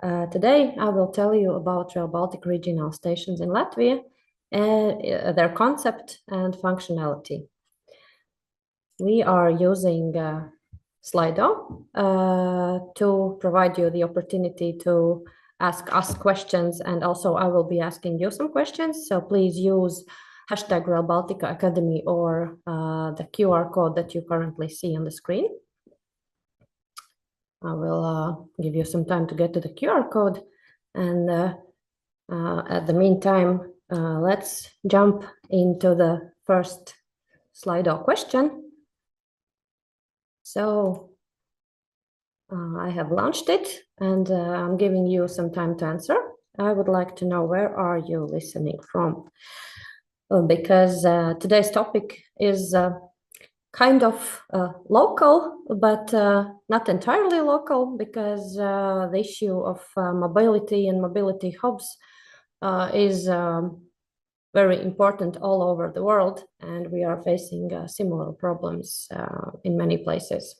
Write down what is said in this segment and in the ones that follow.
Today, I will tell you about Rail Baltic regional stations in Latvia and their concept and functionality. We are using Slido to provide you the opportunity to ask us questions, and also I will be asking you some questions. So please use hashtag Rail Baltica Academy or the QR code that you currently see on the screen. I will give you some time to get to the QR code, and at the meantime, let's jump into the first Slido question. So I have launched it, and I'm giving you some time to answer. I would like to know, where are you listening from? Because today's topic is kind of local, but not entirely local, because the issue of mobility and mobility hubs is very important all over the world, and we are facing similar problems in many places.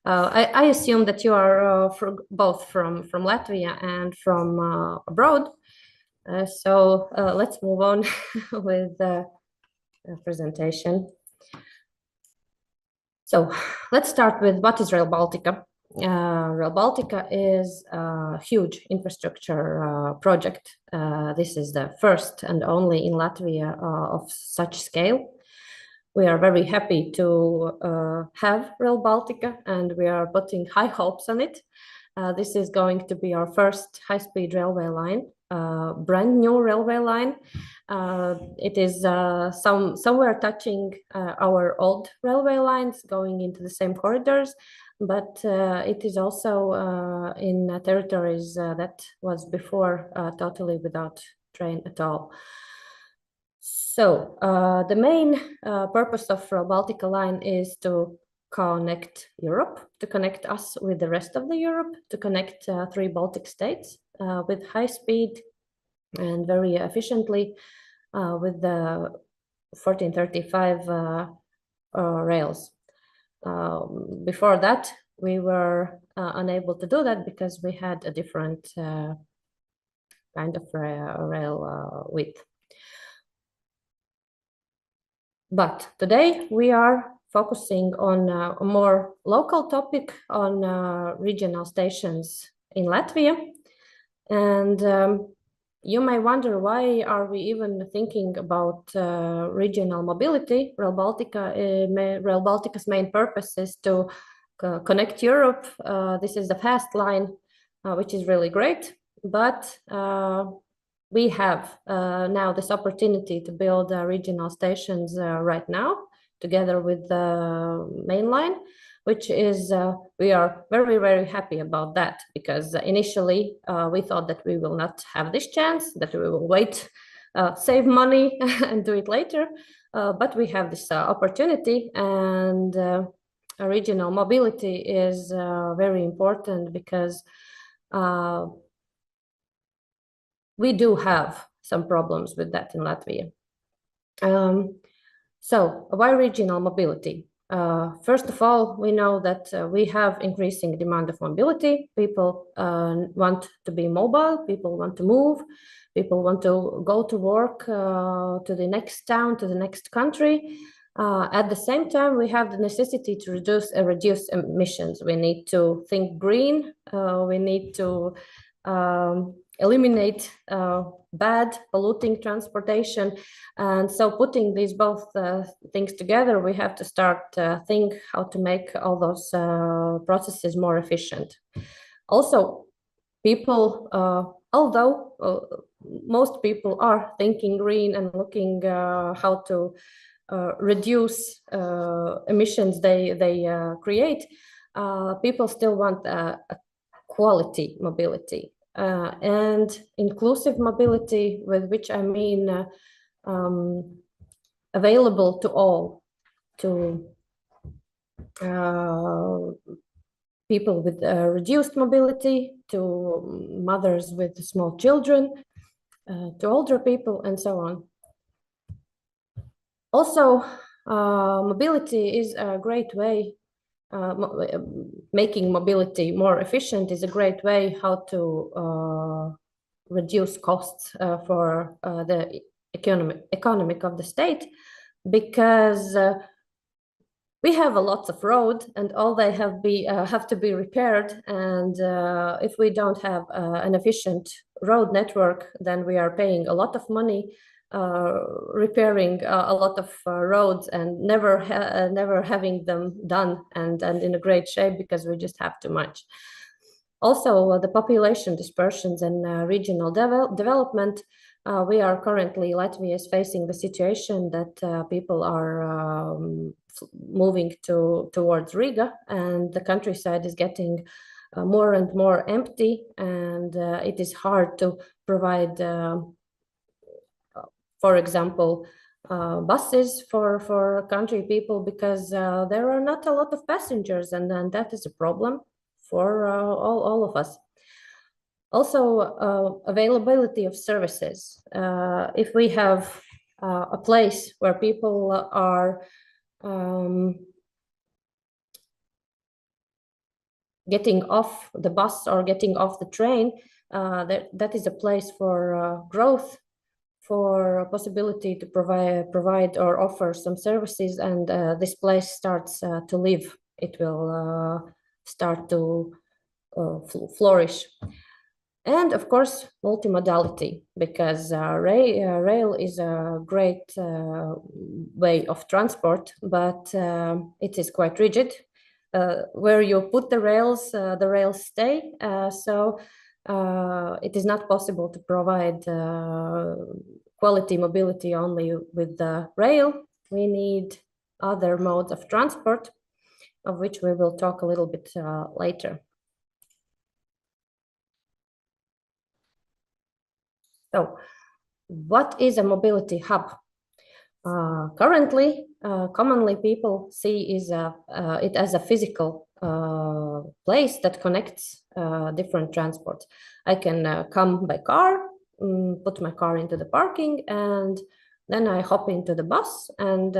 I assume that you are both from Latvia and from abroad, so let's move on with the presentation. So let's start with what is Rail Baltica. Rail Baltica is a huge infrastructure project. This is the first and only in Latvia of such scale. We are very happy to have Rail Baltica, and we are putting high hopes on it. This is going to be our first high-speed railway line, brand new railway line. It is somewhere touching our old railway lines, going into the same corridors, but it is also in territories that was before totally without train at all. So the main purpose of Rail Baltica line is to connect Europe, to connect us with the rest of the Europe, to connect 3 Baltic states with high speed and very efficiently with the 1435 rails. Before that, we were unable to do that because we had a different kind of rail width. But today we are focusing on a more local topic, on regional stations in Latvia. And you may wonder, why are we even thinking about regional mobility? Rail Baltica's main purpose is to connect Europe. This is the fast line, which is really great, but we have now this opportunity to build regional stations right now, together with the main line, which is, we are very, very happy about that, because initially we thought that we will not have this chance, that we will wait, save money and do it later, but we have this opportunity, and regional mobility is very important, because we do have some problems with that in Latvia. So why regional mobility? First of all, we know that we have increasing demand of mobility. People want to be mobile, people want to move, people want to go to work to the next town, to the next country. At the same time, we have the necessity to reduce emissions. We need to think green, we need to eliminate bad polluting transportation, and so putting these both things together, we have to start think how to make all those processes more efficient. Also, people, although most people are thinking green and looking how to reduce emissions they create, people still want a quality mobility. And inclusive mobility, with which I mean available to all, to people with reduced mobility, to mothers with small children, to older people, and so on. Also, mobility is a great way making mobility more efficient is a great way how to reduce costs for the economic of the state, because we have a lot of road and all they have to be repaired, and if we don't have an efficient road network, then we are paying a lot of money repairing a lot of roads and never having them done and in a great shape, because we just have too much. Also, the population dispersions and regional development. We are currently, Latvia is facing the situation that people are moving towards Riga, and the countryside is getting more and more empty, and it is hard to provide for example, buses for country people, because there are not a lot of passengers, and then that is a problem for all of us. Also, availability of services. If we have a place where people are getting off the bus or getting off the train, that is a place for growth, for a possibility to provide or offer some services, and this place starts to live. It will start to flourish. And of course, multimodality, because rail is a great way of transport, but it is quite rigid. Where you put the rails stay. So it is not possible to provide quality mobility only with the rail. We need other modes of transport, of which we will talk a little bit later. So, what is a mobility hub? Currently, commonly people see it as a physical place that connects different transports. I can come by car, put my car into the parking, and then I hop into the bus, and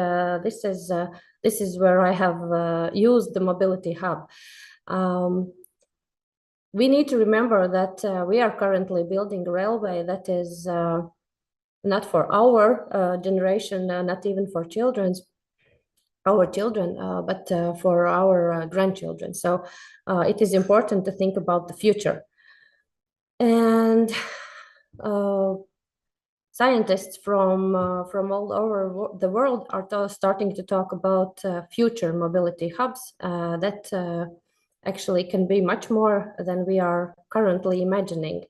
this is where I have used the mobility hub. We need to remember that we are currently building a railway that is not for our generation, not even for our children, but for our grandchildren. So it is important to think about the future. And scientists from all over the world are starting to talk about future mobility hubs that actually can be much more than we are currently imagining.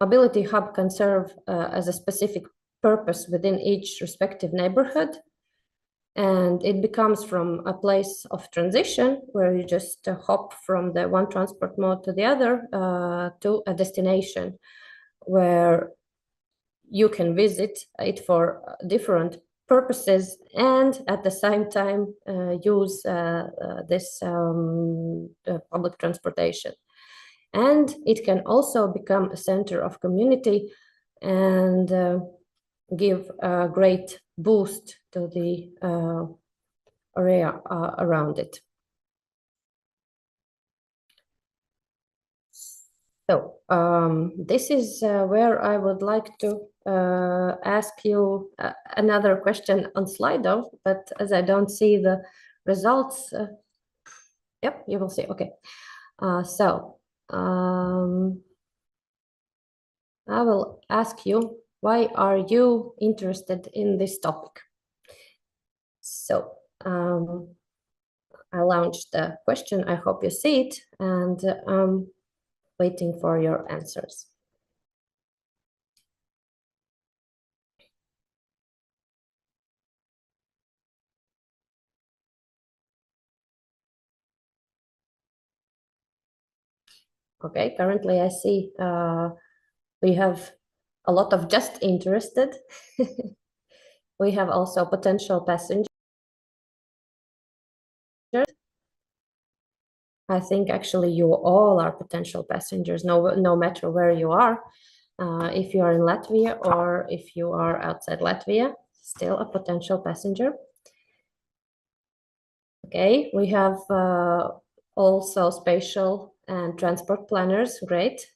Mobility hub can serve as a specific purpose within each respective neighborhood, and it becomes from a place of transition where you just hop from the one transport mode to the other to a destination where you can visit it for different purposes and at the same time use this public transportation. And it can also become a center of community and give a great boost to the area around it. So this is where I would like to ask you another question on Slido, but as I don't see the results, yep, you will see, okay. I will ask you, why are you interested in this topic? So I launched the question, I hope you see it, and I'm waiting for your answers. Okay, currently I see we have a lot of just interested. We have also potential passengers. I think actually you all are potential passengers, no matter where you are. If you are in Latvia or if you are outside Latvia, still a potential passenger. Okay, we have also spatial and transport planners, great.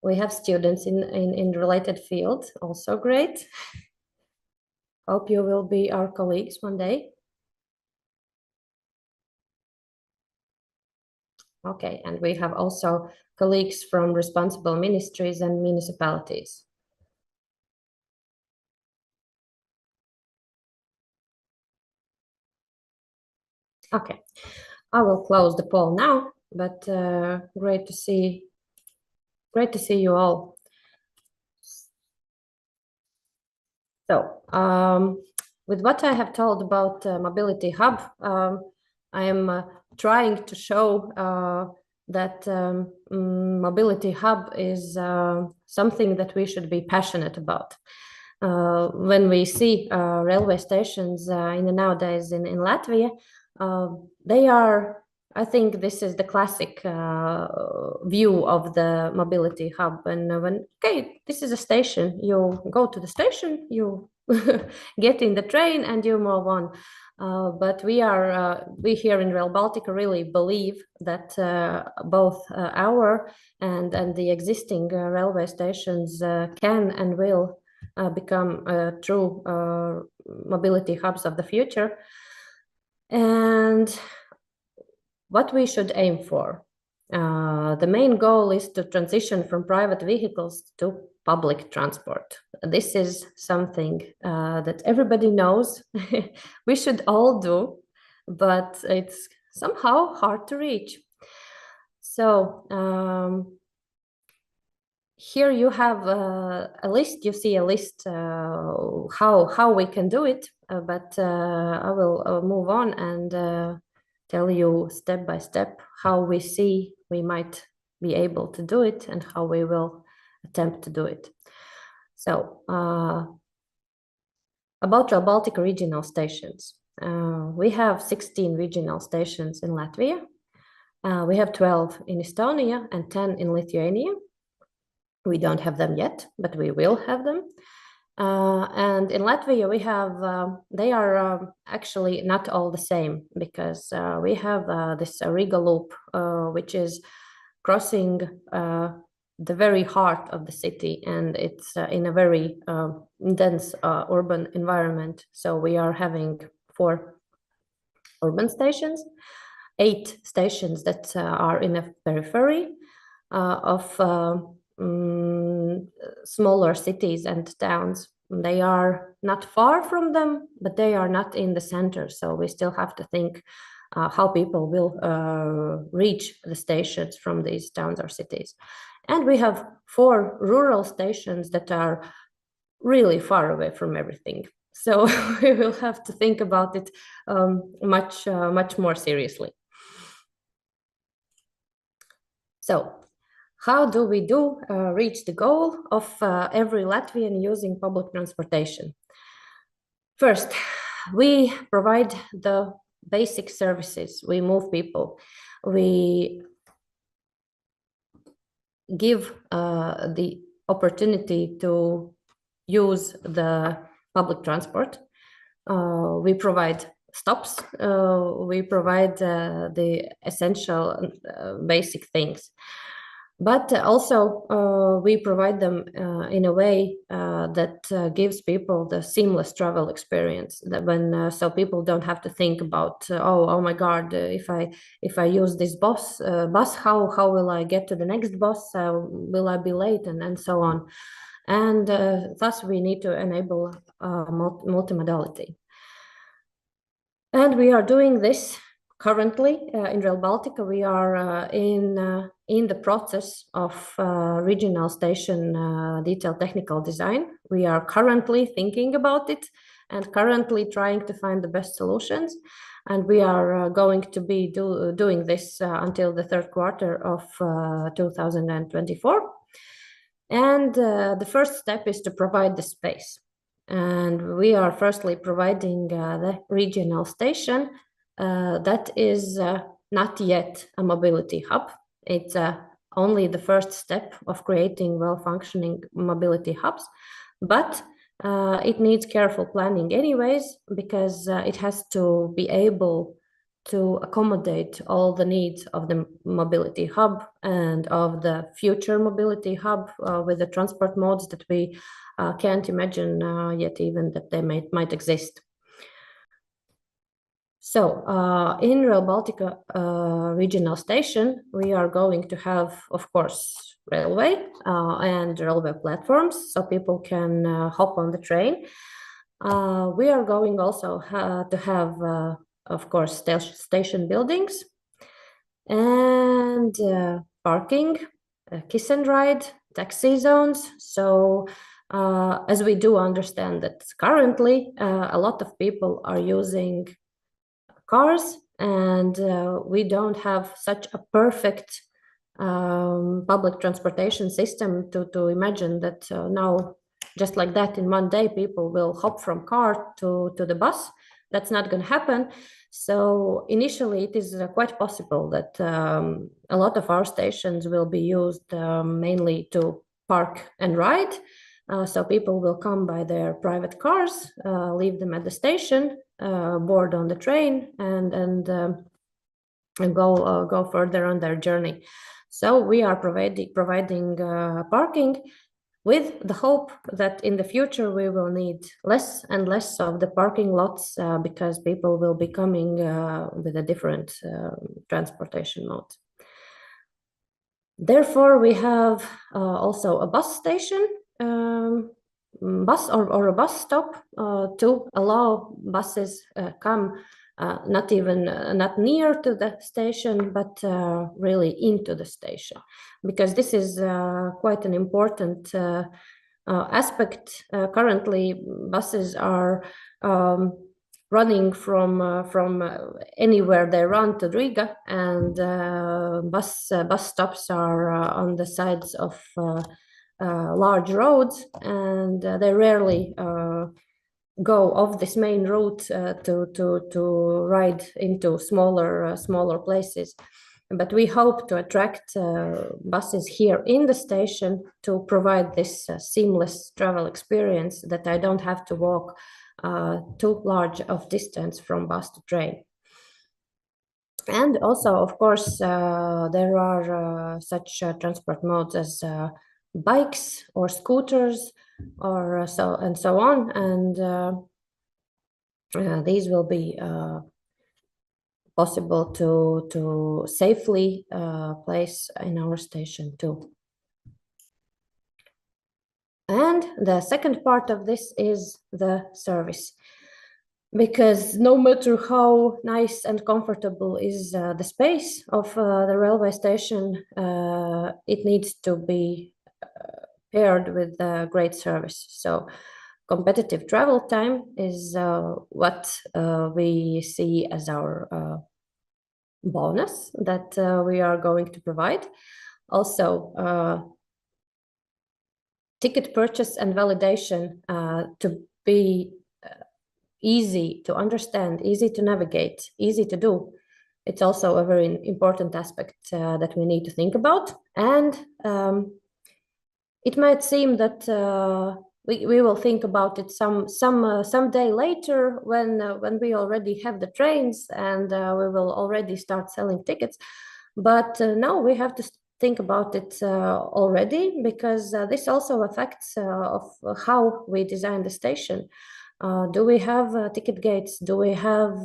We have students in related fields, also great. Hope you will be our colleagues one day. Okay, and we have also colleagues from responsible ministries and municipalities. Okay, I will close the poll now, but great to see you all. So, with what I have told about Mobility Hub, I am trying to show that Mobility Hub is something that we should be passionate about. When we see railway stations nowadays in Latvia, they are, I think this is the classic view of the Mobility Hub. And okay, this is a station, you go to the station, you get in the train and you move on. But we here in Rail Baltica really believe that both our and the existing railway stations can and will become true mobility hubs of the future. And what we should aim for. The main goal is to transition from private vehicles to public transport. This is something that everybody knows we should all do, but it's somehow hard to reach. So here you have a list, you see a list how we can do it, but I will move on and tell you step by step how we see we might be able to do it and how we will attempt to do it. So about Rail Baltica regional stations. We have 16 regional stations in Latvia. We have 12 in Estonia and 10 in Lithuania. We don't have them yet, but we will have them. And in Latvia, we have, they are actually not all the same, because we have this Riga loop, which is crossing the very heart of the city, and it's in a very dense urban environment. So we are having 4 urban stations, 8 stations that are in a periphery of smaller cities and towns. They are not far from them, but they are not in the center. So we still have to think how people will reach the stations from these towns or cities. And we have 4 rural stations that are really far away from everything. So we will have to think about it much more seriously. So how do we reach the goal of every Latvian using public transportation? First, we provide the basic services. We move people. We give the opportunity to use the public transport. We provide stops. We provide the essential basic things. But also we provide them in a way that gives people the seamless travel experience. That when so people don't have to think about oh my God, if I use this bus, how will I get to the next bus? Will I be late and so on? And thus we need to enable multimodality. And we are doing this currently in Rail Baltica. We are in the process of regional station detailed technical design. We are currently thinking about it and currently trying to find the best solutions. And we are going to be doing this until the 3rd quarter of 2024. And the first step is to provide the space. And we are firstly providing the regional station that is not yet a mobility hub. It's only the first step of creating well-functioning mobility hubs. But it needs careful planning anyways, because it has to be able to accommodate all the needs of the mobility hub and of the future mobility hub with the transport modes that we can't imagine yet even that they might exist. So in Rail Baltica regional station, we are going to have, of course, railway and railway platforms, so people can hop on the train. We are going also to have, of course, station buildings and parking, kiss and ride, taxi zones. So as we do understand that currently a lot of people are using cars, and we don't have such a perfect public transportation system to imagine that now, just like that, in one day, people will hop from car to the bus. That's not going to happen. So initially, it is quite possible that a lot of our stations will be used mainly to park and ride. So people will come by their private cars, leave them at the station, board on the train, and go further on their journey. So we are providing parking with the hope that in the future we will need less and less of the parking lots because people will be coming with a different transportation mode. Therefore, we have also a bus station, bus or a bus stop to allow buses come not near to the station, but really into the station, because this is quite an important aspect. Currently, buses are running from anywhere they run to Riga, and bus stops are on the sides of large roads, and they rarely go off this main route to ride into smaller places. But we hope to attract buses here in the station to provide this seamless travel experience, that I don't have to walk too large of distance from bus to train. And also, of course, there are such transport modes as bikes or scooters or so on, and these will be possible to safely place in our station too. And the second part of this is the service, because no matter how nice and comfortable is the space of the railway station, it needs to be paired with great service. So competitive travel time is what we see as our bonus that we are going to provide. Also, ticket purchase and validation to be easy to understand, easy to navigate, easy to do. It's also a very important aspect that we need to think about. And it might seem that we will think about it some day later when we already have the trains and we will already start selling tickets. But now we have to think about it already, because this also affects of how we design the station. Do we have ticket gates? Do we have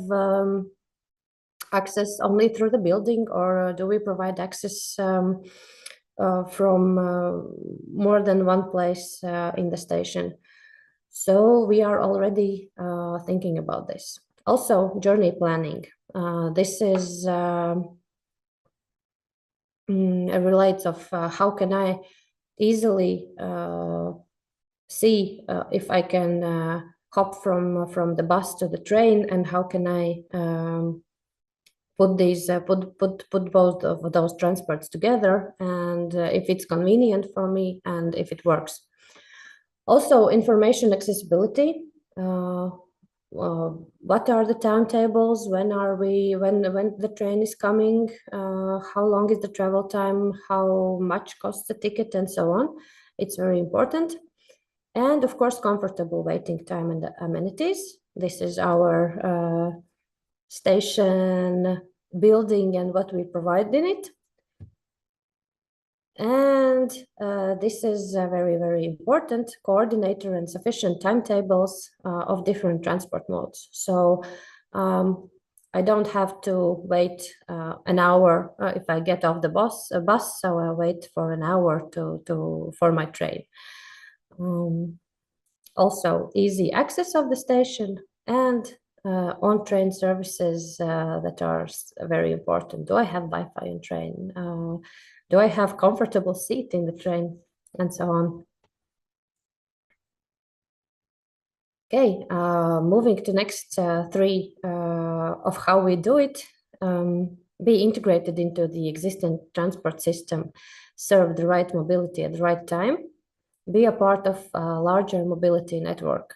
access only through the building, or do we provide access from more than one place in the station? So we are already thinking about this. Also, journey planning. This is relates of how can I easily see if I can hop from the bus to the train, and how can I put these put both of those transports together, and if it's convenient for me and if it works. Also, information accessibility. What are the timetables? When the train is coming? How long is the travel time? How much costs the ticket, and so on? It's very important. And of course, comfortable waiting time and amenities. This is our station building and what we provide in it. And this is very, very important, coordinator and sufficient timetables of different transport modes. So I don't have to wait an hour if I get off the bus, so I'll wait for an hour for my train. Also easy access of the station and on-train services that are very important. Do I have Wi-Fi on train? Do I have comfortable seat in the train? And so on. Okay, moving to next three of how we do it. Be integrated into the existing transport system, serve the right mobility at the right time, be a part of a larger mobility network.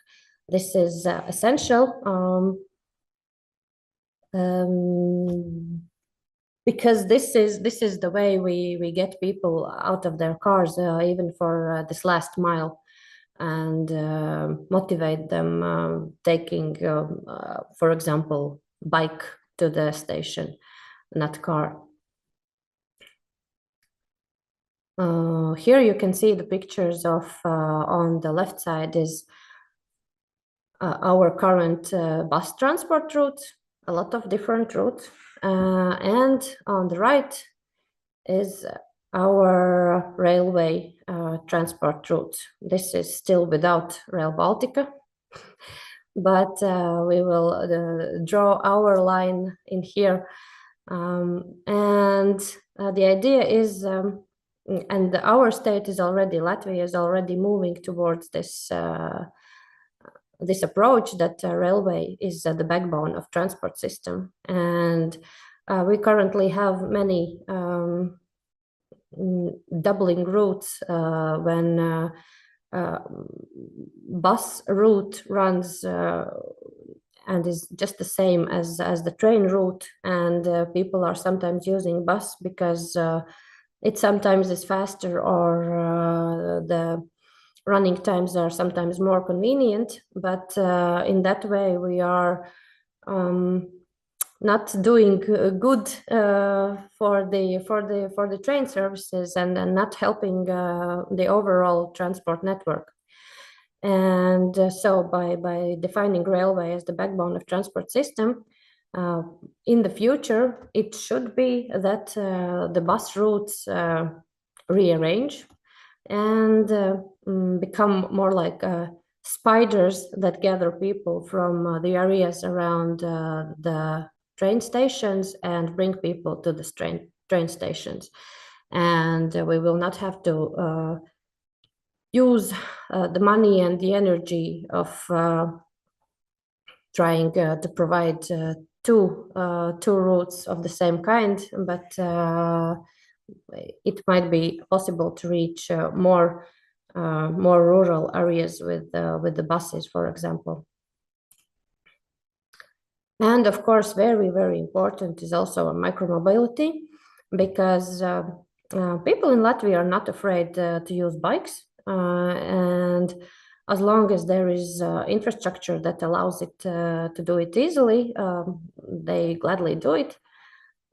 This is essential because this is the way we get people out of their cars, even for this last mile, and motivate them taking, for example, bike to the station, not car. Here you can see the pictures of, on the left side is our current bus transport route, a lot of different routes. And on the right is our railway transport route. This is still without Rail Baltica, but we will draw our line in here. And the idea is, and our state is already, Latvia is already moving towards this this approach that railway is the backbone of transport system. And we currently have many doubling routes when bus route runs and is just the same as the train route, and people are sometimes using bus because it sometimes is faster, or the running times are sometimes more convenient. But in that way we are not doing good for the train services, and not helping the overall transport network. And so by defining railway as the backbone of transport system, in the future it should be that the bus routes rearrange and become more like spiders that gather people from the areas around the train stations and bring people to the train stations. And we will not have to use the money and the energy of trying to provide two routes of the same kind, but it might be possible to reach more rural areas with the buses, for example. And of course, very, very important is also micromobility, because people in Latvia are not afraid to use bikes, and as long as there is infrastructure that allows it to do it easily, they gladly do it.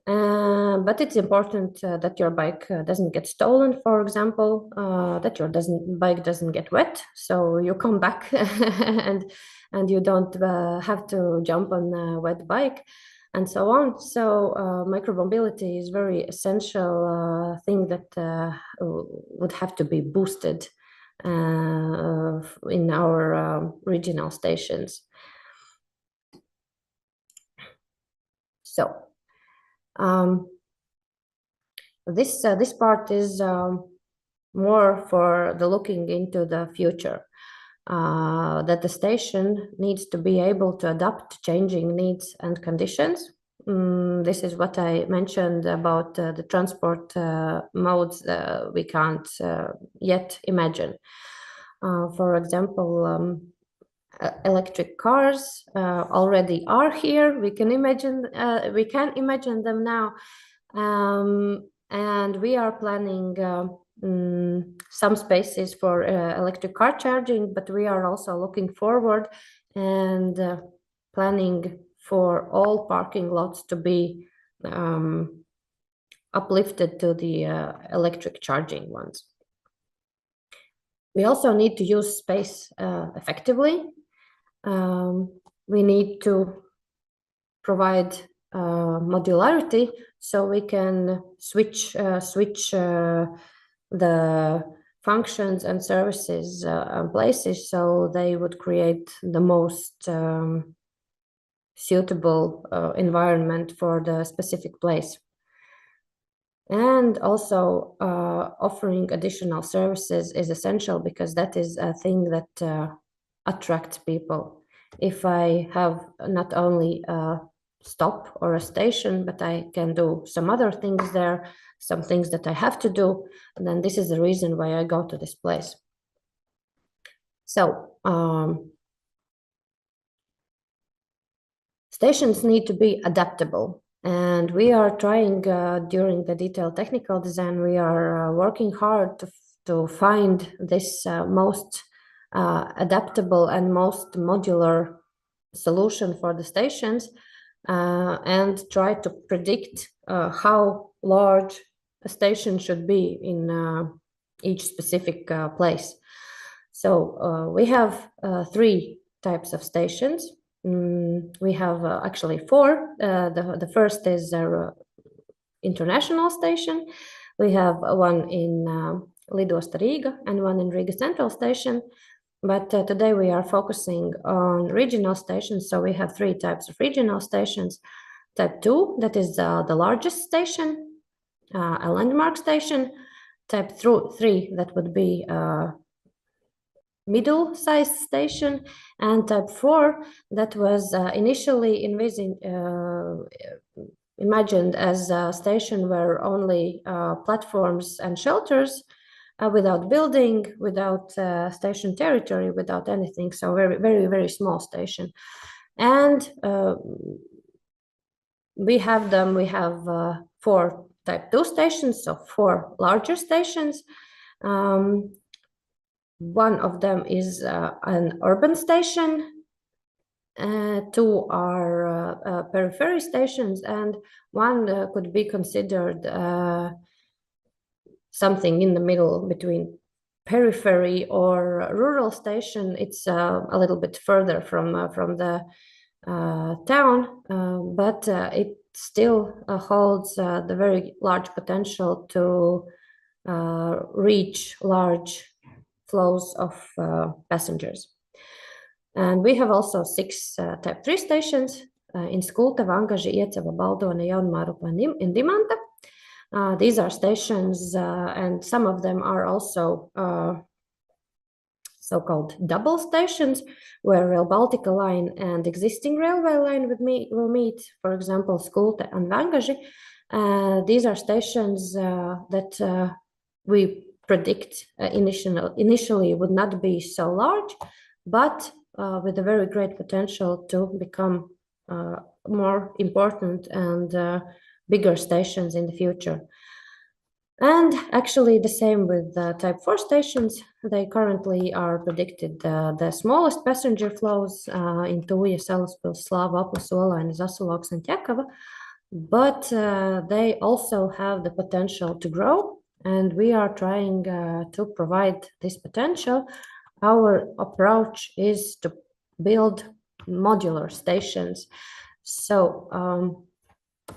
But it's important that your bike doesn't get stolen, for example, that your bike doesn't get wet, so you come back and you don't have to jump on a wet bike, and so on. So micromobility is very essential thing that would have to be boosted in our regional stations. So this part is more for the looking into the future, that the station needs to be able to adapt to changing needs and conditions. This is what I mentioned about the transport modes we can't yet imagine. For example, electric cars already are here. We can imagine them now, and we are planning some spaces for electric car charging, but we are also looking forward and planning for all parking lots to be uplifted to the electric charging ones. We also need to use space effectively. We need to provide modularity so we can switch the functions and services and places so they would create the most suitable environment for the specific place. And also offering additional services is essential because that is a thing that attracts people. If I have not only a stop or a station, but I can do some other things there, some things that I have to do, and then this is the reason why I go to this place. So stations need to be adaptable. And we are trying during the detailed technical design, we are working hard to find this most adaptable and most modular solution for the stations and try to predict how large a station should be in each specific place. So we have 3 types of stations. We have actually 4. The first is our international station. We have one in Lidosta Riga and one in Riga Central Station. But today we are focusing on regional stations. So we have 3 types of regional stations. Type 2, that is the largest station, a landmark station. Type 3, that would be middle-sized station, and type 4 that was initially imagined as a station where only platforms and shelters without building, without station territory, without anything, so very, very, very small station. And we have 4 type 2 stations, so 4 larger stations. One of them is an urban station, 2 are periphery stations, and 1 could be considered something in the middle between periphery or rural station. It's a little bit further from the town, but it still holds the very large potential to reach large flows of passengers. And we have also 6 type 3 stations in Skulta, Vangaži, Iecava, Baldona, Jaunmārupa, and Dimanta. These are stations, and some of them are also so-called double stations, where Rail Baltica line and existing railway line will meet, for example, Skulta and Vangaži. These are stations that we predict initially would not be so large, but with a very great potential to become more important and bigger stations in the future. And actually the same with type 4 stations. They currently are predicted the smallest passenger flows in Tuja, Salaspils, Slava, Aplis, Olaine, Zasaloks, and Ķekava, but they also have the potential to grow. And we are trying to provide this potential. Our approach is to build modular stations. So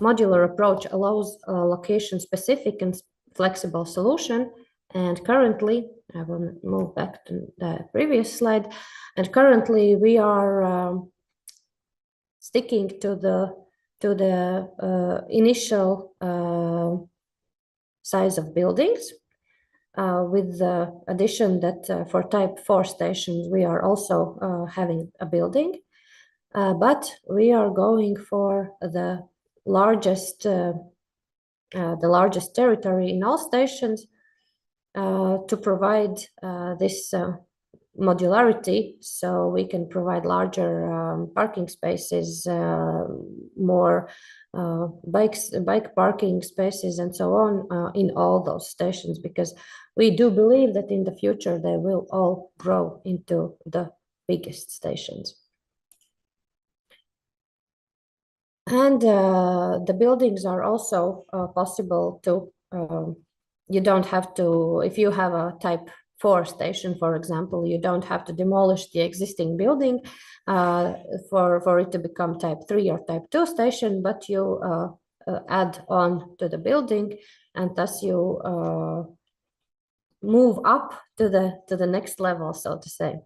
modular approach allows a location-specific and flexible solution. And currently, I will move back to the previous slide. And currently, we are sticking to the initial size of buildings, with the addition that for type 4 stations we are also having a building, but we are going for the largest territory in all stations to provide this modularity, so we can provide larger parking spaces, more bike parking spaces, and so on in all those stations, because we do believe that in the future they will all grow into the biggest stations. And the buildings are also possible to, you don't have to, if you have a type 4 station, for example, you don't have to demolish the existing building for it to become type 3 or type 2 station, but you add on to the building, and thus you move up to the next level, so to say.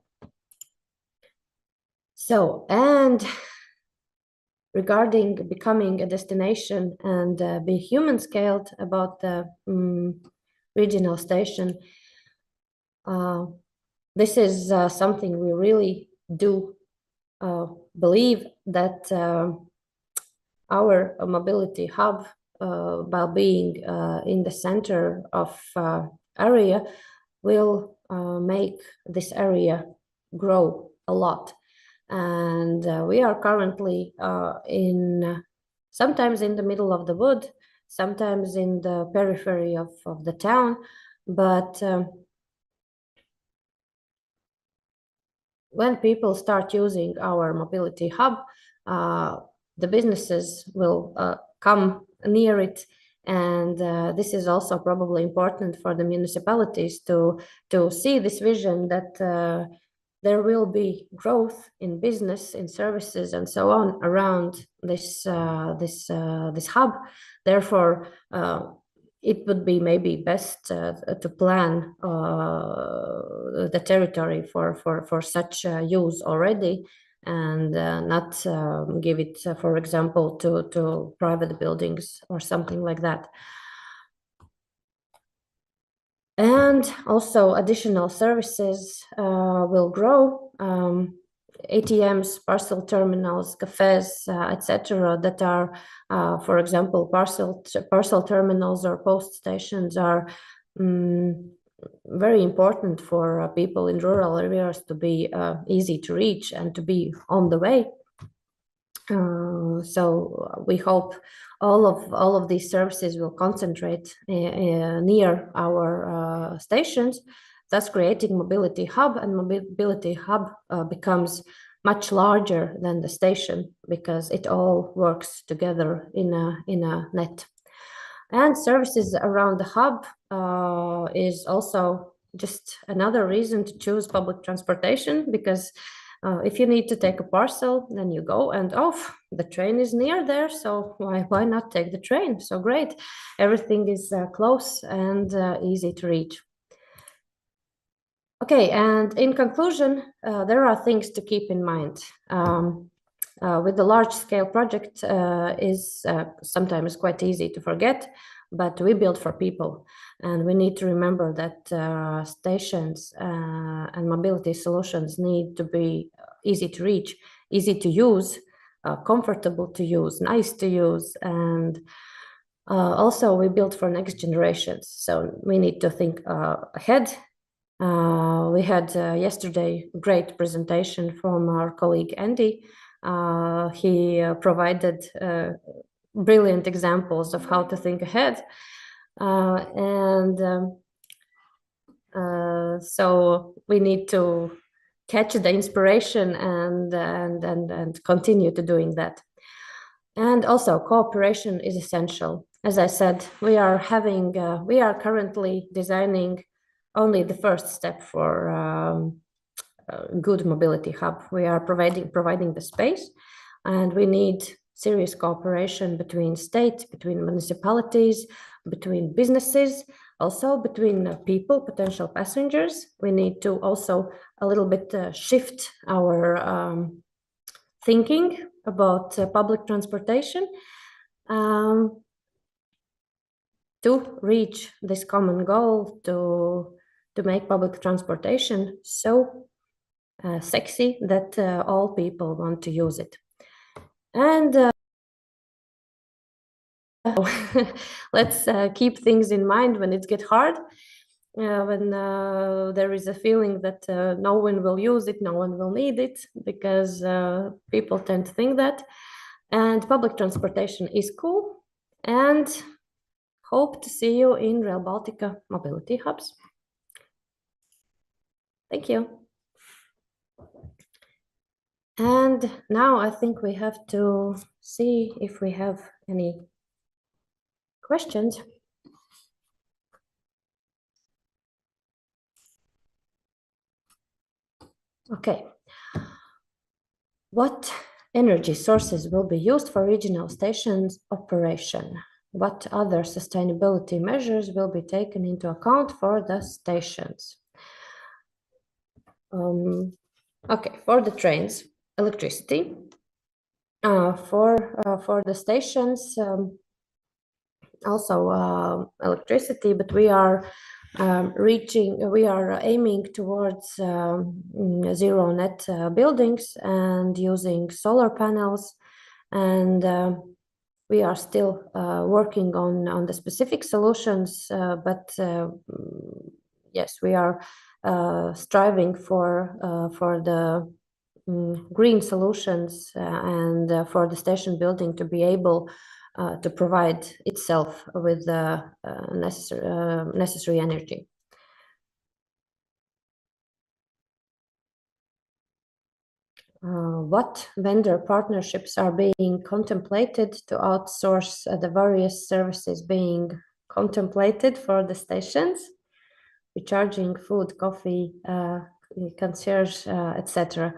So, and regarding becoming a destination and be human scaled about the regional station, this is something we really do believe that our mobility hub, by being in the center of area, will make this area grow a lot. And we are currently sometimes in the middle of the wood, sometimes in the periphery of the town, but when people start using our mobility hub, the businesses will come near it, and this is also probably important for the municipalities to see this vision that there will be growth in business, in services, and so on around this this hub. Therefore, it would be maybe best to plan the territory for such use already, and not give it, for example, to private buildings or something like that. And also additional services will grow, ATMs, parcel terminals, cafes, etc., that are, for example, parcel terminals or post stations are very important for people in rural areas to be easy to reach and to be on the way. So we hope all of these services will concentrate near our stations, thus creating mobility hub, and mobility hub becomes much larger than the station because it all works together in a net. And services around the hub is also just another reason to choose public transportation, because if you need to take a parcel, then you go and the train is near there, so why not take the train? So great, everything is close and easy to reach. Okay, and in conclusion, there are things to keep in mind. With the large-scale project is sometimes quite easy to forget, but we build for people, and we need to remember that stations and mobility solutions need to be easy to reach, easy to use, comfortable to use, nice to use, and also we build for next generations. So we need to think ahead. We had yesterday a great presentation from our colleague Andy. He provided brilliant examples of how to think ahead, and so we need to catch the inspiration and continue to doing that. And also cooperation is essential. As I said, we are currently designing only the first step for good mobility hub. We are providing the space, and we need serious cooperation between states, between municipalities, between businesses, also between people, potential passengers. We need to also a little bit shift our thinking about public transportation to reach this common goal, to make public transportation so sexy that all people want to use it. And let's keep things in mind when it gets hard. when there is a feeling that no one will use it, no one will need it, because people tend to think that. And public transportation is cool, and hope to see you in Rail Baltica mobility hubs. Thank you. And now I think we have to see if we have any questions. Okay. What energy sources will be used for regional stations operation? What other sustainability measures will be taken into account for the stations? Okay, for the trains, electricity. For the stations, also electricity, but we are aiming towards zero net buildings and using solar panels, and we are still working on the specific solutions, but yes, we are striving for the green solutions and for the station building to be able to provide itself with the necessary energy. What vendor partnerships are being contemplated to outsource the various services being contemplated for the stations, recharging, food, coffee, concierge, etc.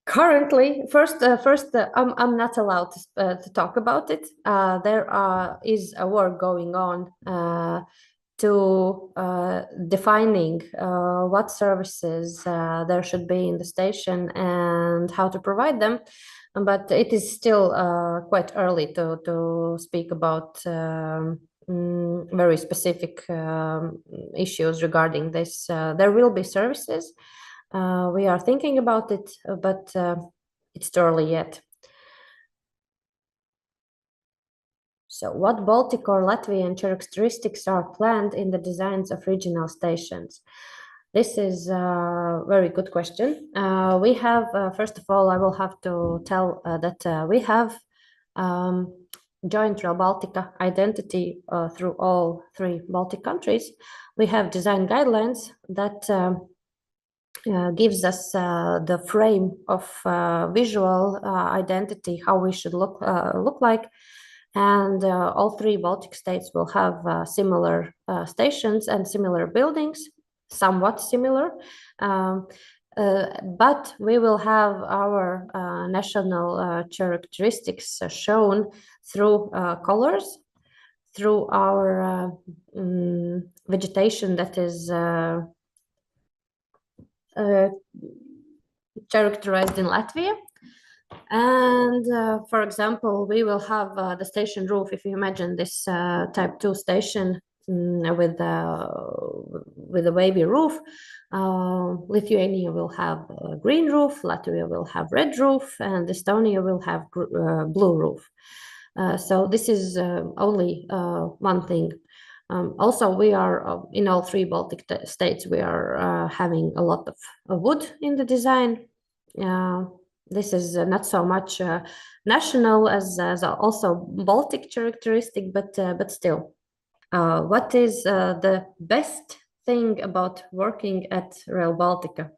Currently, I'm not allowed to talk about it. There is a work going on to defining what services there should be in the station and how to provide them, but it is still quite early to speak about very specific issues regarding this. There will be services. We are thinking about it, but it's too early yet. So what Baltic or Latvian characteristics are planned in the designs of regional stations? This is a very good question. We have, first of all, I will have to tell that we have joint Rail Baltica identity through all 3 Baltic countries. We have design guidelines that gives us the frame of visual identity, how we should look like. And all 3 Baltic states will have similar stations and similar buildings, somewhat similar. But we will have our national characteristics shown through colors, through our vegetation that is characterized in Latvia. And for example, we will have the station roof. If you imagine this type 2 station with a wavy roof, Lithuania will have a green roof, Latvia will have red roof, and Estonia will have blue roof. So this is only one thing. Also, we are in all 3 Baltic states, we are having a lot of wood in the design. This is not so much national as also Baltic characteristic, but still. What is the best thing about working at Rail Baltica?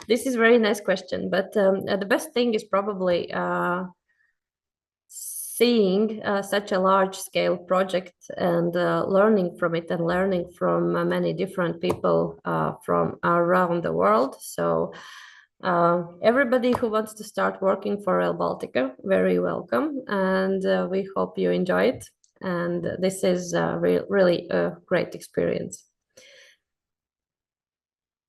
This is a very nice question, but the best thing is probably seeing such a large-scale project and learning from it and learning from many different people from around the world. So everybody who wants to start working for Rail Baltica, very welcome, and we hope you enjoy it. And this is really a great experience.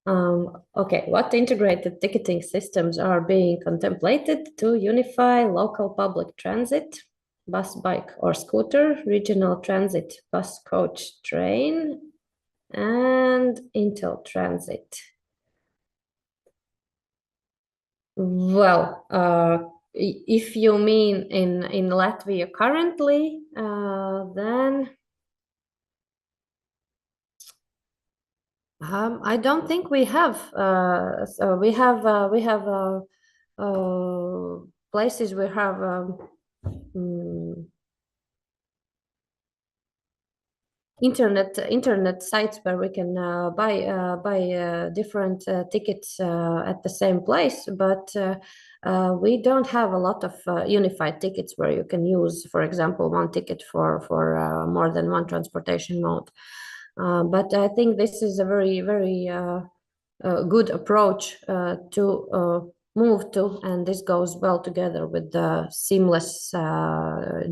Okay, what integrated ticketing systems are being contemplated to unify local public transit, bus, bike, or scooter, regional transit, bus, coach, train, and Intel transit? Well, if you mean in Latvia currently, then I don't think we have. So we have places we have internet sites where we can buy different tickets at the same place, but we don't have a lot of unified tickets where you can use, for example, one ticket for more than one transportation mode. But I think this is a very good approach to move to, and this goes well together with the seamless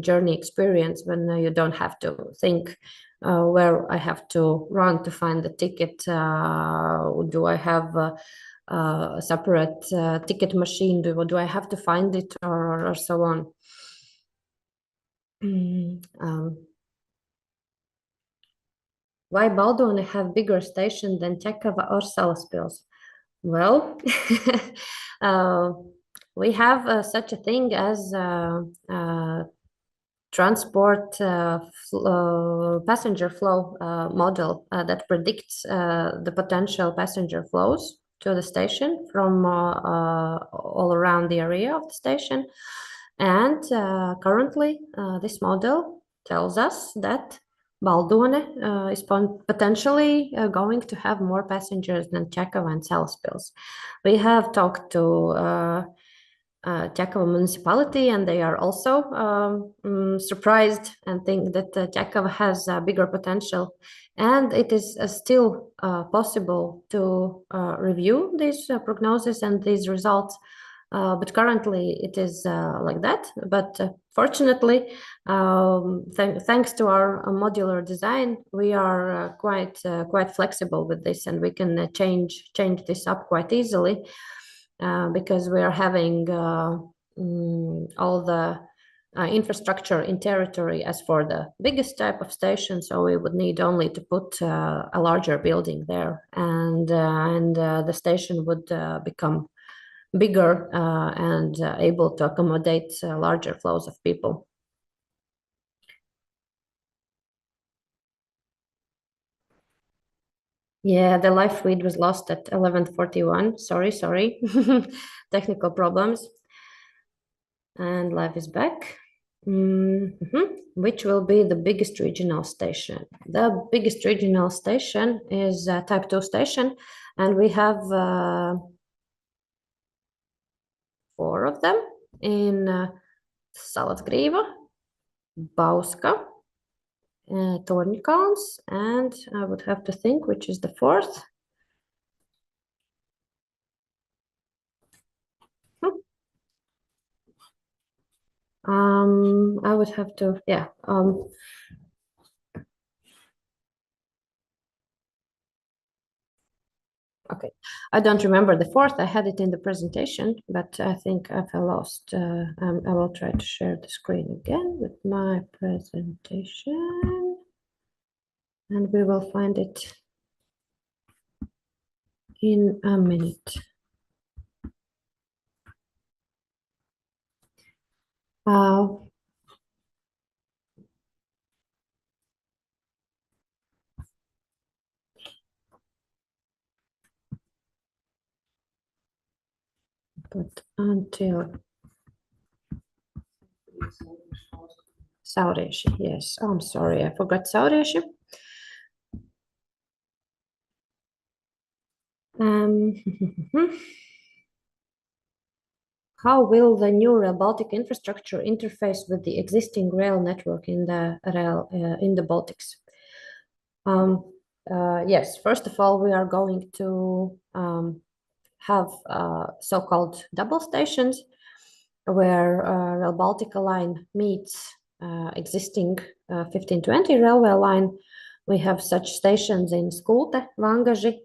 journey experience when you don't have to think where I have to run to find the ticket. Do I have a separate ticket machine? Do I have to find it, or so on? Why Baldone have bigger station than Čekava or Salaspils? Well, we have such a thing as transport passenger flow model that predicts the potential passenger flows to the station from all around the area of the station. And currently, this model tells us that Baldone is potentially going to have more passengers than Čekava and Salaspils. We have talked to Čekava municipality, and they are also surprised and think that Čekava has a bigger potential. And it is still possible to review these prognosis and these results. But currently it is like that. But fortunately, thanks to our modular design, we are quite flexible with this, and we can change this up quite easily because we are having all the infrastructure in territory as for the biggest type of station. So we would need only to put a larger building there, and the station would become bigger and able to accommodate larger flows of people. Yeah, the live feed was lost at 11:41. Sorry. Technical problems. And live is back. Which will be the biggest regional station? The biggest regional station is Type 2 station, and we have 4 of them in Salaspils, Bauska, Torņkalns, and I would have to think which is the 4th. I would have to, yeah. Okay, I don't remember the 4th. I had it in the presentation, but I think I've lost. I will try to share the screen again with my presentation, and we will find it in a minute. But until Saurieši, yes, I'm sorry, I forgot Saurieši. How will the new Rail Baltica infrastructure interface with the existing rail network in the Baltics? Yes, first of all, we are going to have so-called double stations where Rail Baltica line meets existing 1520 railway line. We have such stations in Skulte, Vangaži,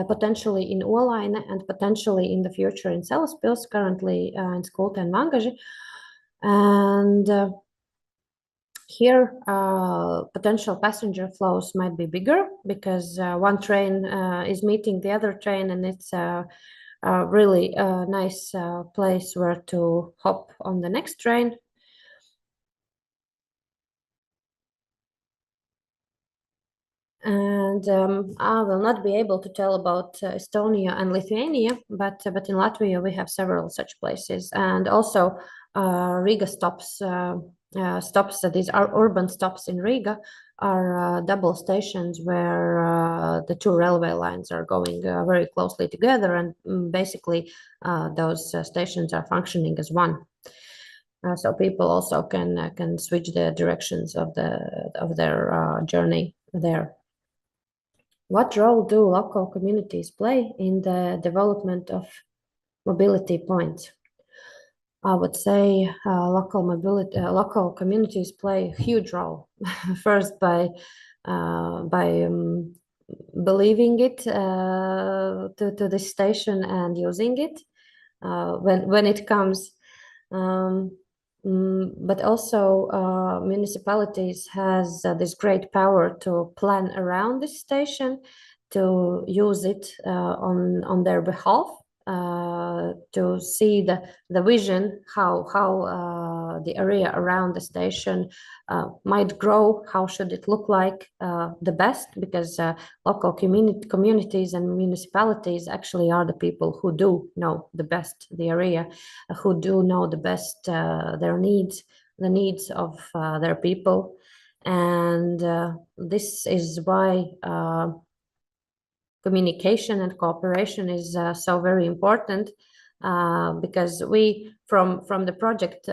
potentially in Olaine, and potentially in the future in Salaspils, currently in Skulte and Vangaži. And here potential passenger flows might be bigger because one train is meeting the other train, and it's really nice place where to hop on the next train. And I will not be able to tell about Estonia and Lithuania, but in Latvia we have several such places, and also Riga stops. Stops, these are urban stops in Riga, are double stations where the two railway lines are going very closely together, and basically those stations are functioning as one. So people also can switch the directions of their journey there. What role do local communities play in the development of mobility points? I would say local communities play a huge role. First, by believing it to the station and using it when it comes. But also municipalities has this great power to plan around this station, to use it on their behalf, to see the vision, how the area around the station might grow, how should it look like the best, because local communities and municipalities actually are the people who do know the best the area, who do know the best their needs, the needs of their people. And this is why communication and cooperation is so very important, because we from the project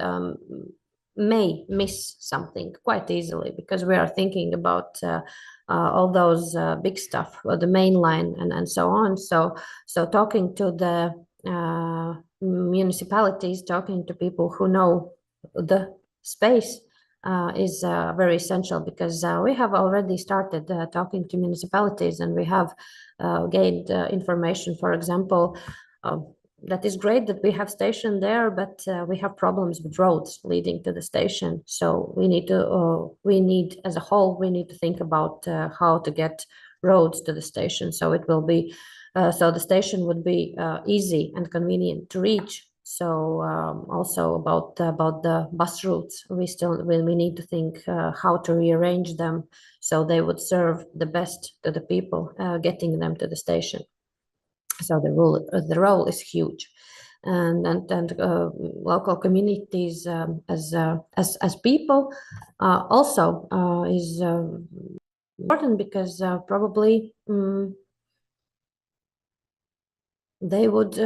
may miss something quite easily, because we are thinking about all those big stuff, the main line and so on. So talking to the municipalities, talking to people who know the space is very essential, because we have already started talking to municipalities, and we have gained information. For example, that is great that we have station there, but we have problems with roads leading to the station. So we need as a whole, we need to think about how to get roads to the station, so it will be so the station would be easy and convenient to reach. So also about the bus routes, we need to think how to rearrange them so they would serve the best to the people getting them to the station. So the role is huge, and local communities as people also is important, because probably they would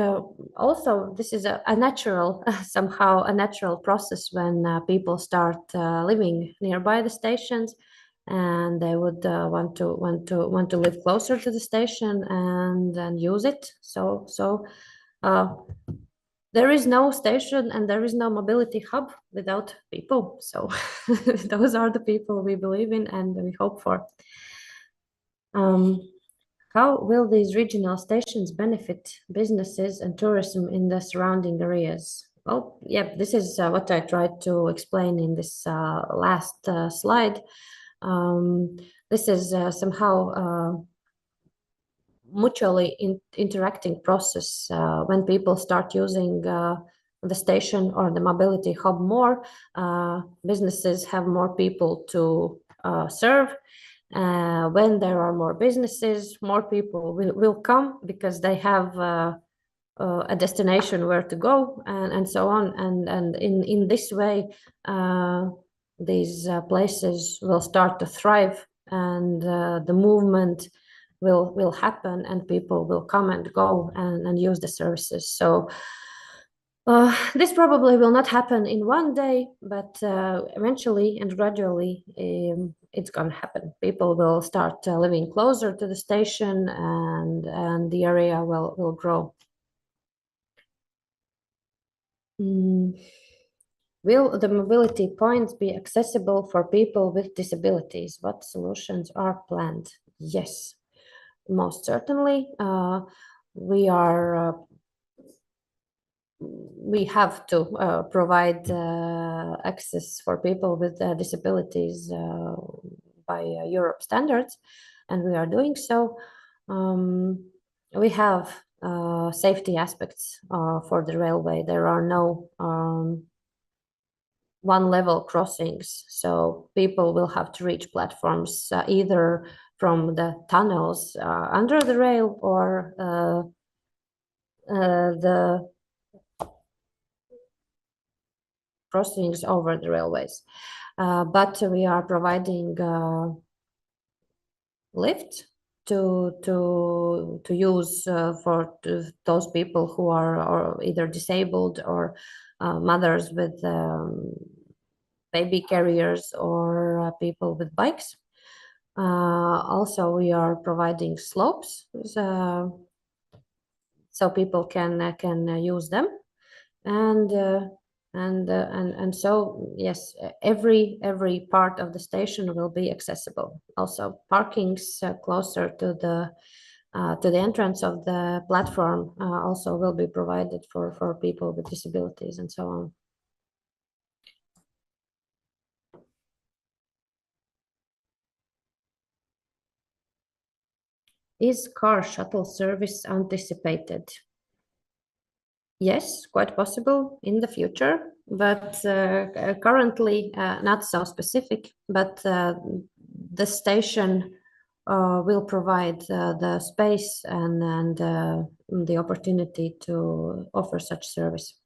also, this is a natural somehow a natural process when people start living nearby the stations, and they would want to live closer to the station and use it. So there is no station and there is no mobility hub without people. So those are the people we believe in and we hope for. How will these regional stations benefit businesses and tourism in the surrounding areas? Well, yeah, this is what I tried to explain in this last slide. This is somehow mutually interacting process. When people start using the station or the mobility hub more, businesses have more people to serve. When there are more businesses, more people will come, because they have a destination where to go, and so on. And in this way, these places will start to thrive, and the movement will happen, and people will come and go and use the services. So this probably will not happen in one day, but eventually and gradually it's going to happen. People will start living closer to the station, and the area will grow. Will the mobility points be accessible for people with disabilities? What solutions are planned? Yes, most certainly. We have to provide access for people with disabilities by Europe standards, and we are doing so. We have safety aspects for the railway. There are no one-level crossings, so people will have to reach platforms either from the tunnels under the rail or the crossings over the railways. But we are providing lift to use for those people who are either disabled or mothers with baby carriers or people with bikes. Also, we are providing slopes so people can use them, and so yes, every part of the station will be accessible. Also, parkings closer to the entrance of the platform also will be provided for people with disabilities and so on. Is car shuttle service anticipated? Yes, quite possible in the future, but currently not so specific. But the station will provide the space and the opportunity to offer such service.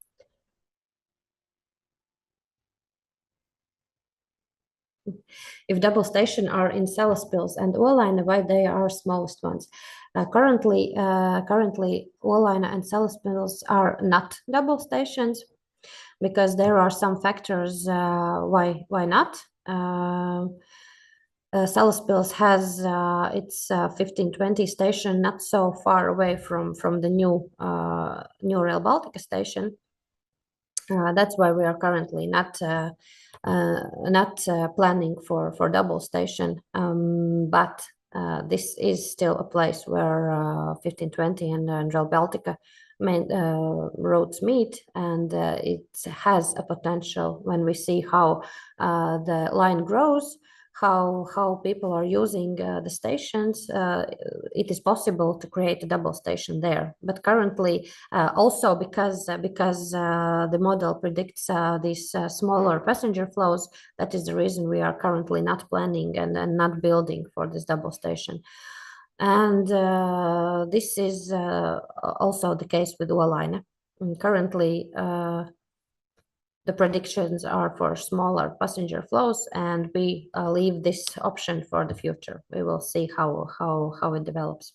If double station are in Salaspils and Olaina, why they are smallest ones? Currently, Olaina and Salaspils are not double stations because there are some factors why not. Salaspils has its 1520 station not so far away from the new Rail Baltica station. That's why we are currently not planning for double station, but this is still a place where 1520 and Rail Baltica main roads meet, and it has a potential when we see how the line grows, how people are using the stations. It is possible to create a double station there, but currently also because the model predicts these smaller passenger flows, that is the reason we are currently not planning and not building for this double station. And this is also the case with Olaina. Currently the predictions are for smaller passenger flows, and we leave this option for the future. We will see how it develops.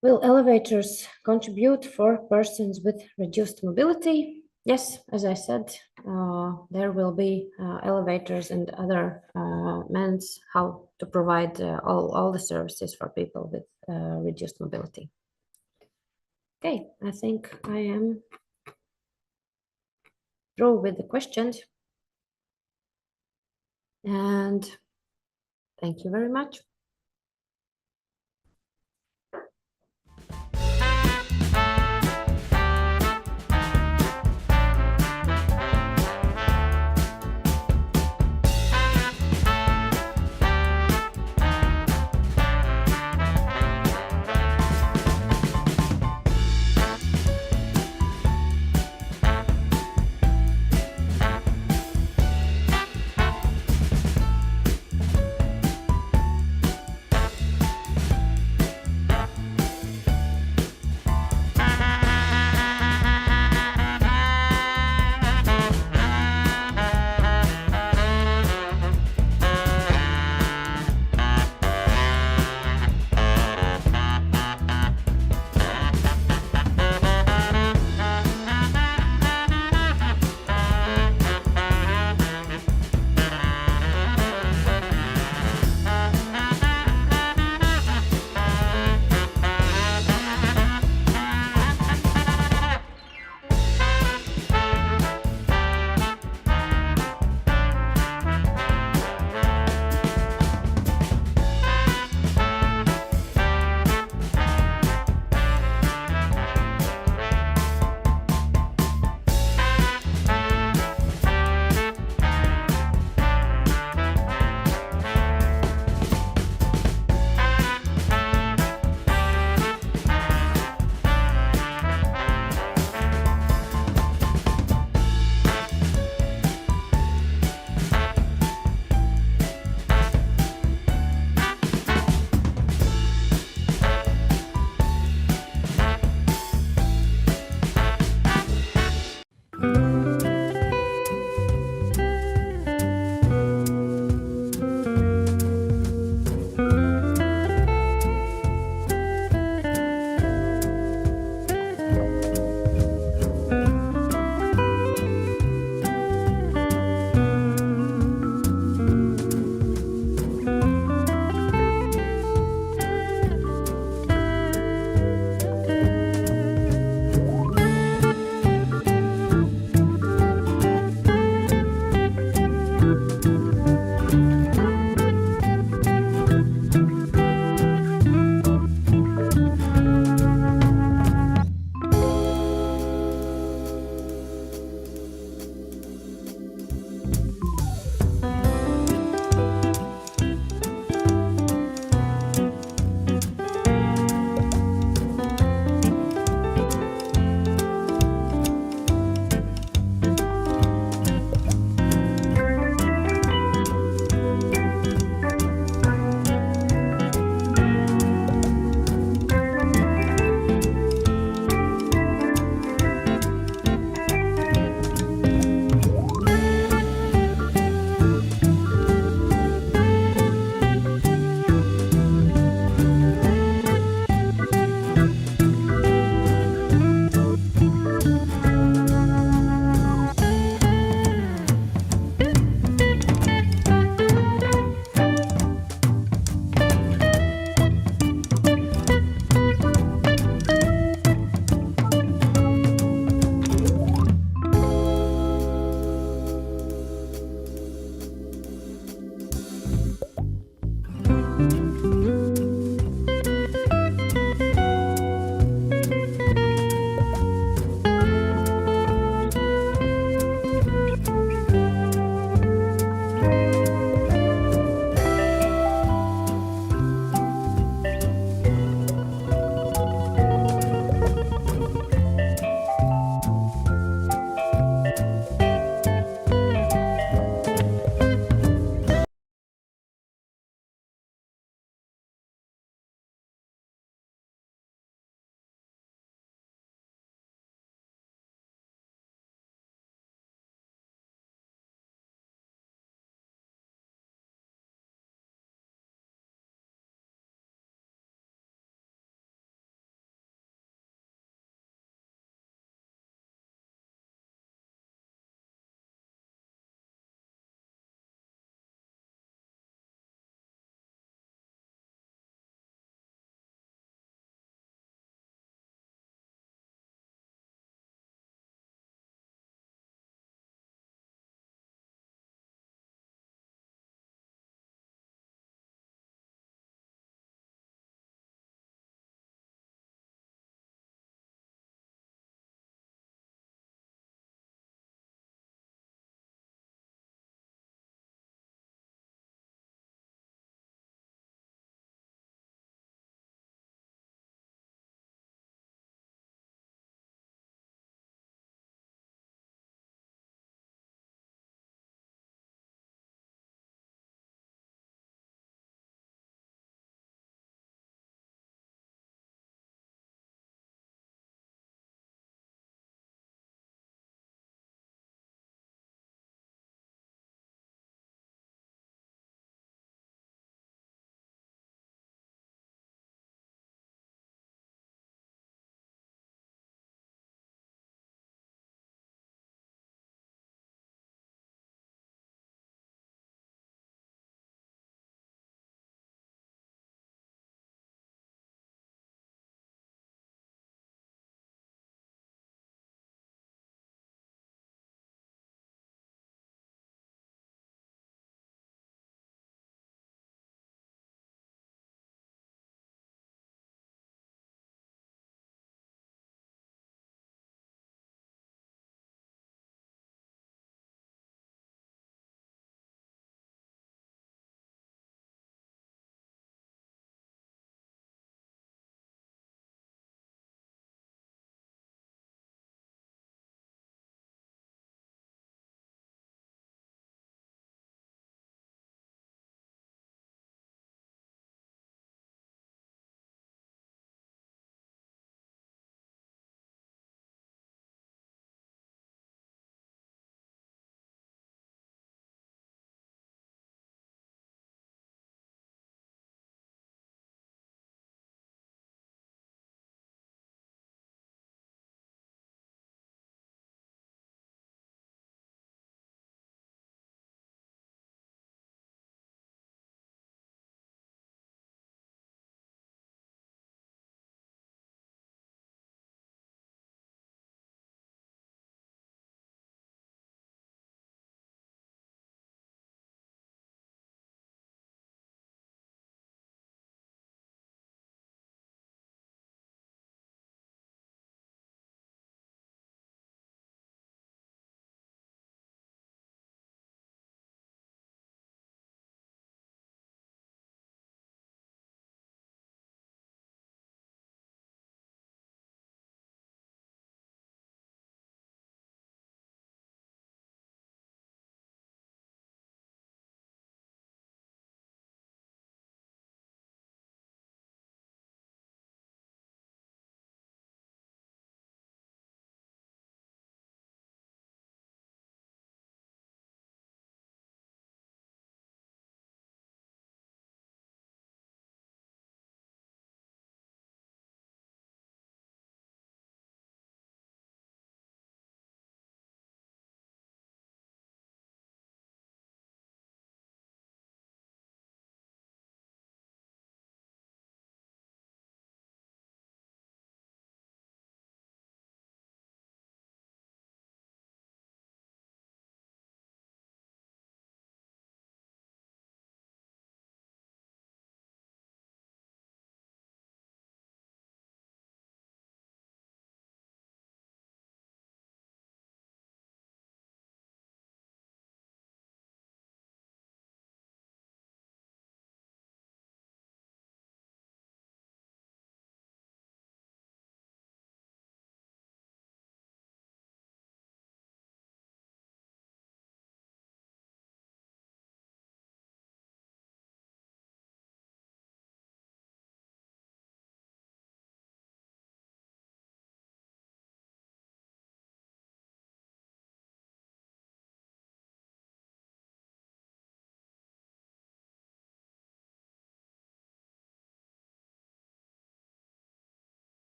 Will elevators contribute for persons with reduced mobility? Yes, as I said, there will be elevators and other means how to provide all the services for people with reduced mobility. Okay, I think I am through with the questions, and thank you very much.